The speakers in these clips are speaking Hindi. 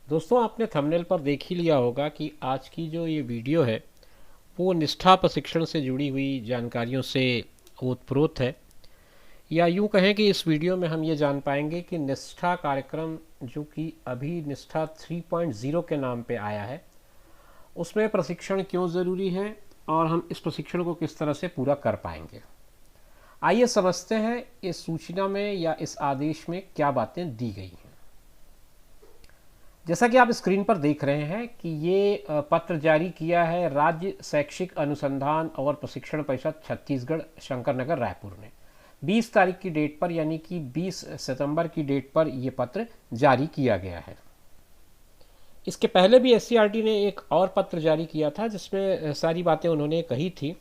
दोस्तों, आपने थंबनेल पर देख ही लिया होगा कि आज की जो ये वीडियो है वो निष्ठा प्रशिक्षण से जुड़ी हुई जानकारियों से ओतप्रोत है। या यूं कहें कि इस वीडियो में हम ये जान पाएंगे कि निष्ठा कार्यक्रम जो कि अभी निष्ठा 3.0 के नाम पे आया है, उसमें प्रशिक्षण क्यों ज़रूरी है और हम इस प्रशिक्षण को किस तरह से पूरा कर पाएंगे। आइए समझते हैं इस सूचना में या इस आदेश में क्या बातें दी गई हैं। जैसा कि आप स्क्रीन पर देख रहे हैं कि ये पत्र जारी किया है राज्य शैक्षिक अनुसंधान और प्रशिक्षण परिषद छत्तीसगढ़ शंकर नगर रायपुर ने 20 तारीख की डेट पर, यानी कि 20 सितंबर की डेट पर यह पत्र जारी किया गया है। इसके पहले भी एससीईआरटी ने एक और पत्र जारी किया था जिसमें सारी बातें उन्होंने कही थी।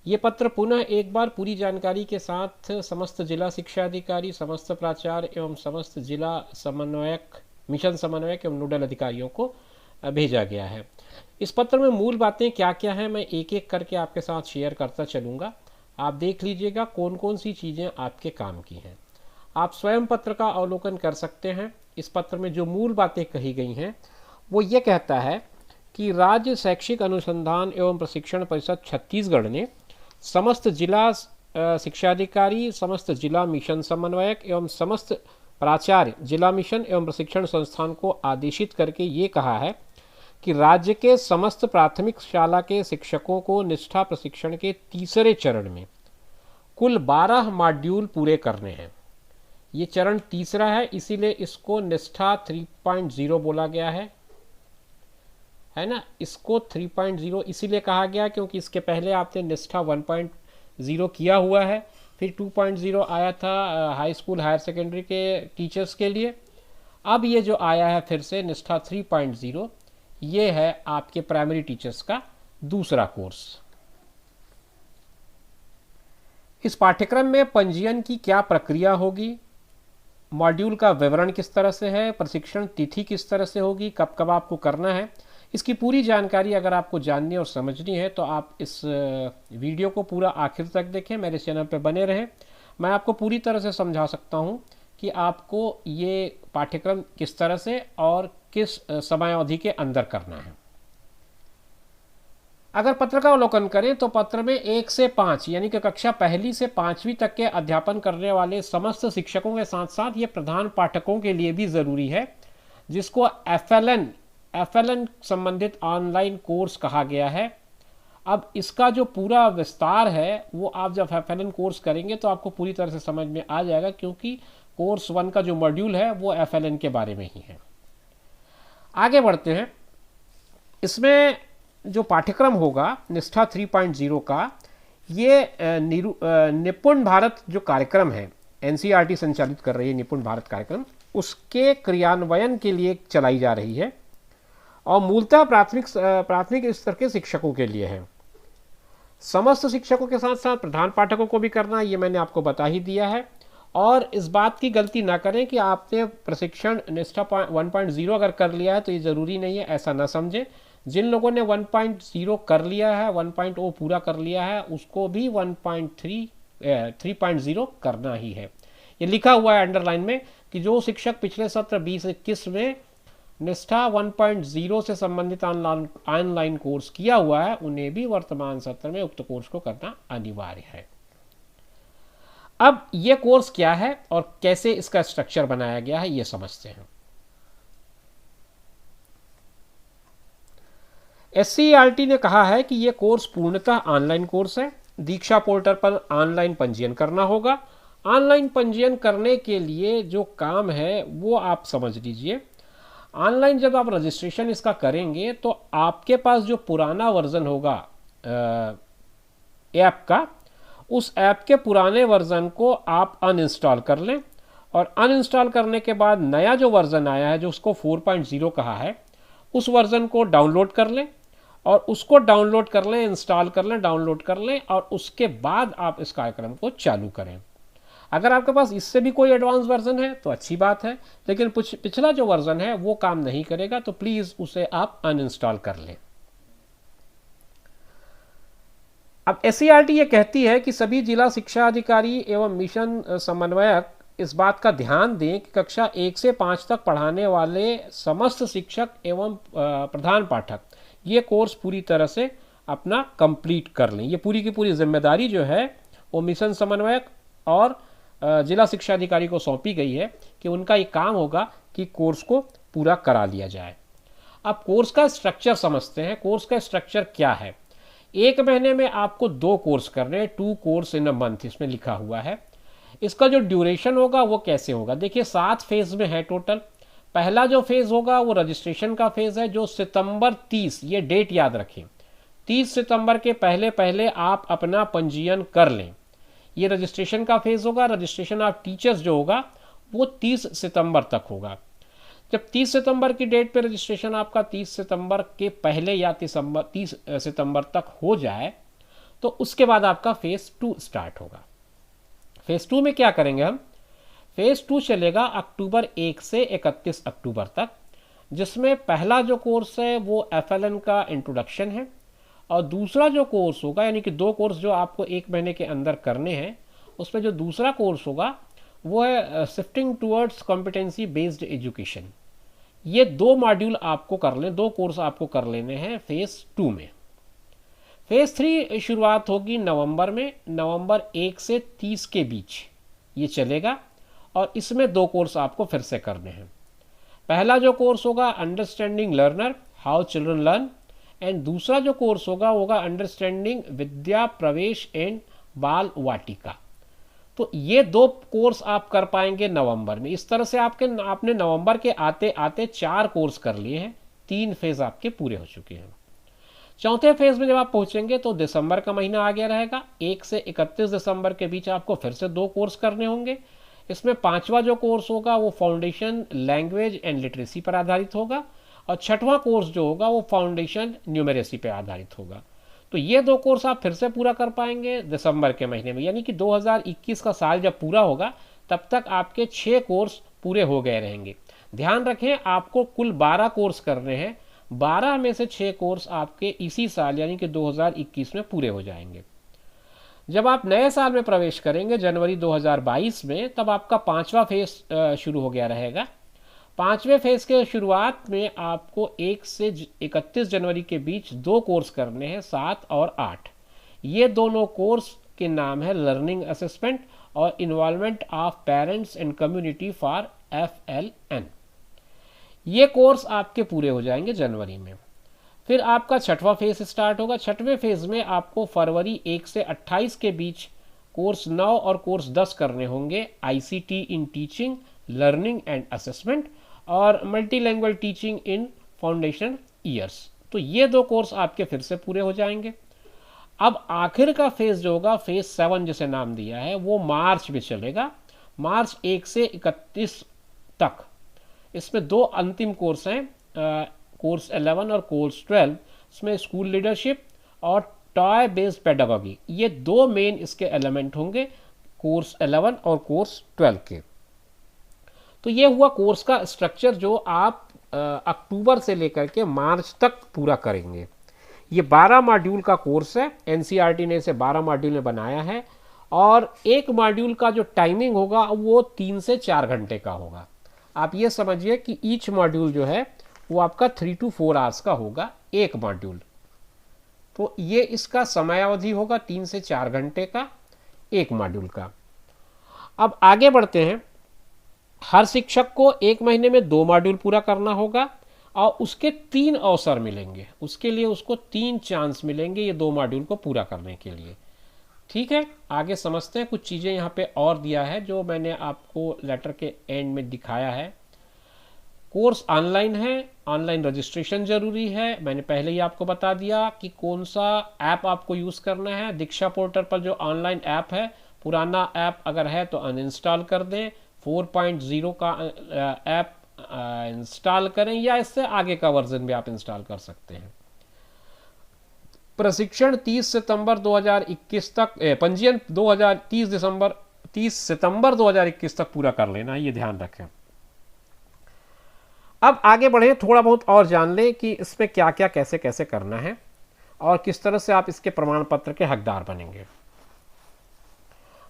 ये पत्र पुनः एक बार पूरी जानकारी के साथ समस्त जिला शिक्षा अधिकारी, समस्त प्राचार्य एवं समस्त जिला समन्वयक, मिशन समन्वयक एवं नोडल अधिकारियों को भेजा गया है। इस पत्र में मूल बातें क्या क्या हैं मैं एक एक करके आपके साथ शेयर करता चलूँगा। आप देख लीजिएगा कौन कौन सी चीज़ें आपके काम की हैं। आप स्वयं पत्र का अवलोकन कर सकते हैं। इस पत्र में जो मूल बातें कही गई हैं वो ये कहता है कि राज्य शैक्षिक अनुसंधान एवं प्रशिक्षण परिषद छत्तीसगढ़ ने समस्त जिला शिक्षाधिकारी, समस्त जिला मिशन समन्वयक एवं समस्त प्राचार्य जिला मिशन एवं प्रशिक्षण संस्थान को आदेशित करके ये कहा है कि राज्य के समस्त प्राथमिक शाला के शिक्षकों को निष्ठा प्रशिक्षण के तीसरे चरण में कुल 12 मॉड्यूल पूरे करने हैं। ये चरण तीसरा है, इसीलिए इसको निष्ठा 3.0 बोला गया है ना। इसको 3.0 इसीलिए कहा गया क्योंकि इसके पहले आपने निष्ठा 1.0 किया हुआ है, फिर 2.0 आया था हाई स्कूल हायर सेकेंडरी के टीचर्स के लिए। अब ये जो आया है फिर से निष्ठा 3.0, ये है आपके प्राइमरी टीचर्स का दूसरा कोर्स। इस पाठ्यक्रम में पंजीयन की क्या प्रक्रिया होगी, मॉड्यूल का विवरण किस तरह से है, प्रशिक्षण तिथि किस तरह से होगी, कब कब आपको करना है, इसकी पूरी जानकारी अगर आपको जाननी और समझनी है तो आप इस वीडियो को पूरा आखिर तक देखें, मेरे चैनल पर बने रहें। मैं आपको पूरी तरह से समझा सकता हूँ कि आपको ये पाठ्यक्रम किस तरह से और किस समय अवधि के अंदर करना है। अगर पत्र का अवलोकन करें तो पत्र में 1 से 5 यानी कि कक्षा पहली से 5वीं तक के अध्यापन करने वाले समस्त शिक्षकों के साथ साथ ये प्रधान पाठकों के लिए भी ज़रूरी है, जिसको एफएलएन संबंधित ऑनलाइन कोर्स कहा गया है। अब इसका जो पूरा विस्तार है वो आप जब एफएलएन कोर्स करेंगे तो आपको पूरी तरह से समझ में आ जाएगा, क्योंकि कोर्स 1 का जो मॉड्यूल है वो एफएलएन के बारे में ही है। आगे बढ़ते हैं। इसमें जो पाठ्यक्रम होगा निष्ठा 3.0 का, ये निपुण भारत जो कार्यक्रम है, एनसीईआरटी संचालित कर रही है निपुण भारत कार्यक्रम, उसके क्रियान्वयन के लिए चलाई जा रही है और मूलतः प्राथमिक स्तर के शिक्षकों के लिए है। समस्त शिक्षकों के साथ साथ प्रधान पाठकों को भी करना, ये मैंने आपको बता ही दिया है। और इस बात की गलती ना करें कि आपने प्रशिक्षण निष्ठा 1.0 अगर कर लिया है तो ये ज़रूरी नहीं है, ऐसा ना समझें। जिन लोगों ने 1.0 कर लिया है, 1.0 पूरा कर लिया है, उसको भी 3.0 करना ही है। ये लिखा हुआ है अंडरलाइन में कि जो शिक्षक पिछले सत्र 2021 में निष्ठा 1.0 से संबंधित ऑनलाइन कोर्स किया हुआ है उन्हें भी वर्तमान सत्र में उक्त कोर्स को करना अनिवार्य है। अब ये कोर्स क्या है और कैसे इसका स्ट्रक्चर बनाया गया है ये समझते हैं। एससीईआरटी ने कहा है कि ये कोर्स पूर्णतः ऑनलाइन कोर्स है। दीक्षा पोर्टल पर ऑनलाइन पंजीयन करना होगा। ऑनलाइन पंजीयन करने के लिए जो काम है वो आप समझ लीजिए। ऑनलाइन जब आप रजिस्ट्रेशन इसका करेंगे तो आपके पास जो पुराना वर्जन होगा ऐप का, उस ऐप के पुराने वर्जन को आप अनइंस्टॉल कर लें और अनइंस्टॉल करने के बाद नया जो वर्जन आया है जो उसको 4.0 कहा है, उस वर्जन को डाउनलोड कर लें और उसको डाउनलोड कर लें, इंस्टॉल कर लें, डाउनलोड कर लें और उसके बाद आप इस कार्यक्रम को चालू करें। अगर आपके पास इससे भी कोई एडवांस वर्जन है तो अच्छी बात है, लेकिन पिछला जो वर्जन है वो काम नहीं करेगा तो प्लीज़ उसे आप अनइंस्टॉल कर लें। अब एससीईआरटी ये कहती है कि सभी जिला शिक्षा अधिकारी एवं मिशन समन्वयक इस बात का ध्यान दें कि कक्षा 1 से 5 तक पढ़ाने वाले समस्त शिक्षक एवं प्रधान पाठक ये कोर्स पूरी तरह से अपना कंप्लीट कर लें। ये पूरी की पूरी जिम्मेदारी जो है वो मिशन समन्वयक और जिला शिक्षा अधिकारी को सौंपी गई है कि उनका ये काम होगा कि कोर्स को पूरा करा लिया जाए। अब कोर्स का स्ट्रक्चर समझते हैं। कोर्स का स्ट्रक्चर क्या है? एक महीने में आपको 2 कोर्स करने हैं, 2 कोर्स इन अ मंथ इसमें लिखा हुआ है। इसका जो ड्यूरेशन होगा वो कैसे होगा? देखिए 7 फेज में है टोटल। पहला जो फेज होगा वो रजिस्ट्रेशन का फेज है, जो सितंबर 30, ये डेट याद रखें, 30 सितंबर के पहले पहले आप अपना पंजीयन कर लें। ये रजिस्ट्रेशन का फेज होगा। रजिस्ट्रेशन ऑफ टीचर्स जो होगा वो 30 सितंबर तक होगा। जब 30 सितंबर की डेट पे रजिस्ट्रेशन आपका 30 सितंबर के पहले या 30 सितंबर तक हो जाए तो उसके बाद आपका फेज 2 स्टार्ट होगा। फेज 2 में क्या करेंगे हम? फेज 2 चलेगा अक्टूबर 1 से 31 अक्टूबर तक, जिसमें पहला जो कोर्स है वो FLN का इंट्रोडक्शन है और दूसरा जो कोर्स होगा, यानी कि 2 कोर्स जो आपको 1 महीने के अंदर करने हैं, उसमें जो दूसरा कोर्स होगा वो है shifting towards competency based education. ये 2 मॉड्यूल आपको कर लें, 2 कोर्स आपको कर लेने हैं फेज 2 में। फेज 3 शुरुआत होगी नवंबर में, नवंबर 1 से 30 के बीच ये चलेगा और इसमें 2 कोर्स आपको फिर से करने हैं। पहला जो कोर्स होगा understanding learner, how children learn, and दूसरा जो कोर्स होगा अंडरस्टैंडिंग विद्या प्रवेश एंड बाल वाटिका। तो ये 2 कोर्स आप कर पाएंगे नवंबर में। इस तरह से आपने नवंबर के आते आते 4 कोर्स कर लिए हैं, 3 फेज आपके पूरे हो चुके हैं। चौथे फेज में जब आप पहुंचेंगे तो दिसंबर का महीना आ गया रहेगा। 1 से 31 दिसंबर के बीच आपको फिर से 2 कोर्स करने होंगे। इसमें 5वां जो कोर्स होगा वो फाउंडेशन लैंग्वेज एंड लिटरेसी पर आधारित होगा और 6वां कोर्स जो होगा वो फाउंडेशन न्यूमेरेसी पर आधारित होगा। तो ये 2 कोर्स आप फिर से पूरा कर पाएंगे दिसंबर के महीने में, यानी कि 2021 का साल जब पूरा होगा तब तक आपके 6 कोर्स पूरे हो गए रहेंगे। ध्यान रखें आपको कुल 12 कोर्स करने हैं, 12 में से 6 कोर्स आपके इसी साल यानी कि 2021 में पूरे हो जाएंगे। जब आप नए साल में प्रवेश करेंगे जनवरी 2022 में, तब आपका 5वां फेज शुरू हो गया रहेगा। 5वें फेज के शुरुआत में आपको 1 से 31 जनवरी के बीच 2 कोर्स करने हैं, 7 और 8। ये दोनों कोर्स के नाम है लर्निंग असेसमेंट और involvement of parents and community for FLN। ये कोर्स आपके पूरे हो जाएंगे जनवरी में। फिर आपका 6वां फेज स्टार्ट होगा। 6वें फेज में आपको फरवरी 1 से 28 के बीच कोर्स 9 और कोर्स 10 करने होंगे, ICT in teaching, learning and assessment और मल्टीलैंग्वेज टीचिंग इन फाउंडेशन ईयर्स। तो ये 2 कोर्स आपके फिर से पूरे हो जाएंगे। अब आखिर का फेज जो होगा फेज 7 जिसे नाम दिया है वो मार्च में चलेगा, मार्च 1 से 31 तक। इसमें 2 अंतिम कोर्स हैं, कोर्स 11 और कोर्स 12। इसमें स्कूल लीडरशिप और टॉय बेस्ड पेडागॉजी, ये 2 मेन इसके एलिमेंट होंगे कोर्स 11 और कोर्स 12 के। तो ये हुआ कोर्स का स्ट्रक्चर जो आप अक्टूबर से लेकर के मार्च तक पूरा करेंगे। ये 12 मॉड्यूल का कोर्स है, NCERT ने इसे 12 मॉड्यूल में बनाया है और एक मॉड्यूल का जो टाइमिंग होगा वो 3 से 4 घंटे का होगा। आप ये समझिए कि ईच मॉड्यूल जो है वो आपका 3 to 4 आवर्स का होगा एक मॉड्यूल। तो ये इसका समयावधि होगा 3 से 4 घंटे का एक मॉड्यूल का। अब आगे बढ़ते हैं। हर शिक्षक को 1 महीने में 2 मॉड्यूल पूरा करना होगा और उसके 3 अवसर मिलेंगे, उसके लिए उसको 3 चांस मिलेंगे ये 2 मॉड्यूल को पूरा करने के लिए। ठीक है, आगे समझते हैं। कुछ चीज़ें यहाँ पे और दिया है जो मैंने आपको लेटर के एंड में दिखाया है। कोर्स ऑनलाइन है, ऑनलाइन रजिस्ट्रेशन जरूरी है। मैंने पहले ही आपको बता दिया कि कौन सा ऐप आपको यूज़ करना है। दीक्षा पोर्टल पर जो ऑनलाइन ऐप है, पुराना ऐप अगर है तो अनइंस्टॉल कर दें, 4.0 का ऐप इंस्टॉल करें या इससे आगे का वर्जन भी आप इंस्टॉल कर सकते हैं। प्रशिक्षण 30 सितंबर 2021 तक, पंजीयन 30 सितंबर 2021 तक पूरा कर लेना, ये ध्यान रखें। अब आगे बढ़े, थोड़ा बहुत और जान लें कि इसमें क्या क्या कैसे कैसे करना है और किस तरह से आप इसके प्रमाण पत्र के हकदार बनेंगे।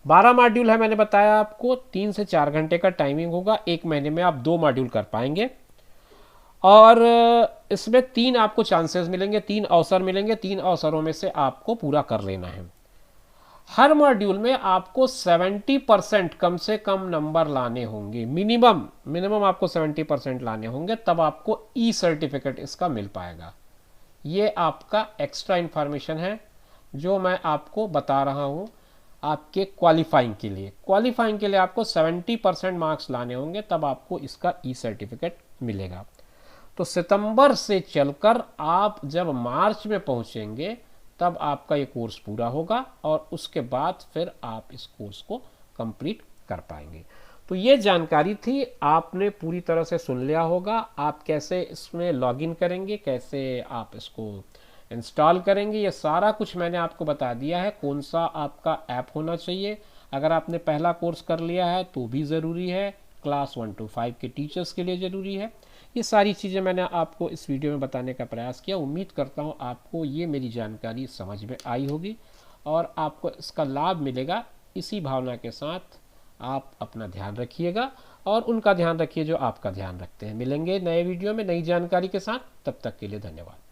12 मॉड्यूल है, मैंने बताया आपको 3 से 4 घंटे का टाइमिंग होगा। 1 महीने में आप 2 मॉड्यूल कर पाएंगे। और इसमें 3 आपको चांसेस मिलेंगे, 3 अवसर मिलेंगे। 3 अवसरों में से आपको पूरा कर लेना है। हर मॉड्यूल में आपको 70% कम से कम नंबर लाने होंगे, मिनिमम आपको 70% लाने होंगे, तब आपको ई सर्टिफिकेट इसका मिल पाएगा। ये आपका एक्स्ट्रा इंफॉर्मेशन है जो मैं आपको बता रहा हूँ आपके क्वालिफाइंग के लिए आपको 70% मार्क्स लाने होंगे, तब आपको इसका ई सर्टिफिकेट मिलेगा। तो सितंबर से चलकर आप जब मार्च में पहुंचेंगे तब आपका ये कोर्स पूरा होगा और उसके बाद फिर आप इस कोर्स को कंप्लीट कर पाएंगे। तो ये जानकारी थी, आपने पूरी तरह से सुन लिया होगा। आप कैसे इसमें लॉगिन करेंगे, कैसे आप इसको इंस्टॉल करेंगे, ये सारा कुछ मैंने आपको बता दिया है। कौन सा आपका ऐप होना चाहिए, अगर आपने पहला कोर्स कर लिया है तो भी ज़रूरी है, क्लास 1 to 5 के टीचर्स के लिए ज़रूरी है। ये सारी चीज़ें मैंने आपको इस वीडियो में बताने का प्रयास किया। उम्मीद करता हूँ आपको ये मेरी जानकारी समझ में आई होगी और आपको इसका लाभ मिलेगा। इसी भावना के साथ आप अपना ध्यान रखिएगा और उनका ध्यान रखिए जो आपका ध्यान रखते हैं। मिलेंगे नए वीडियो में नई जानकारी के साथ, तब तक के लिए धन्यवाद।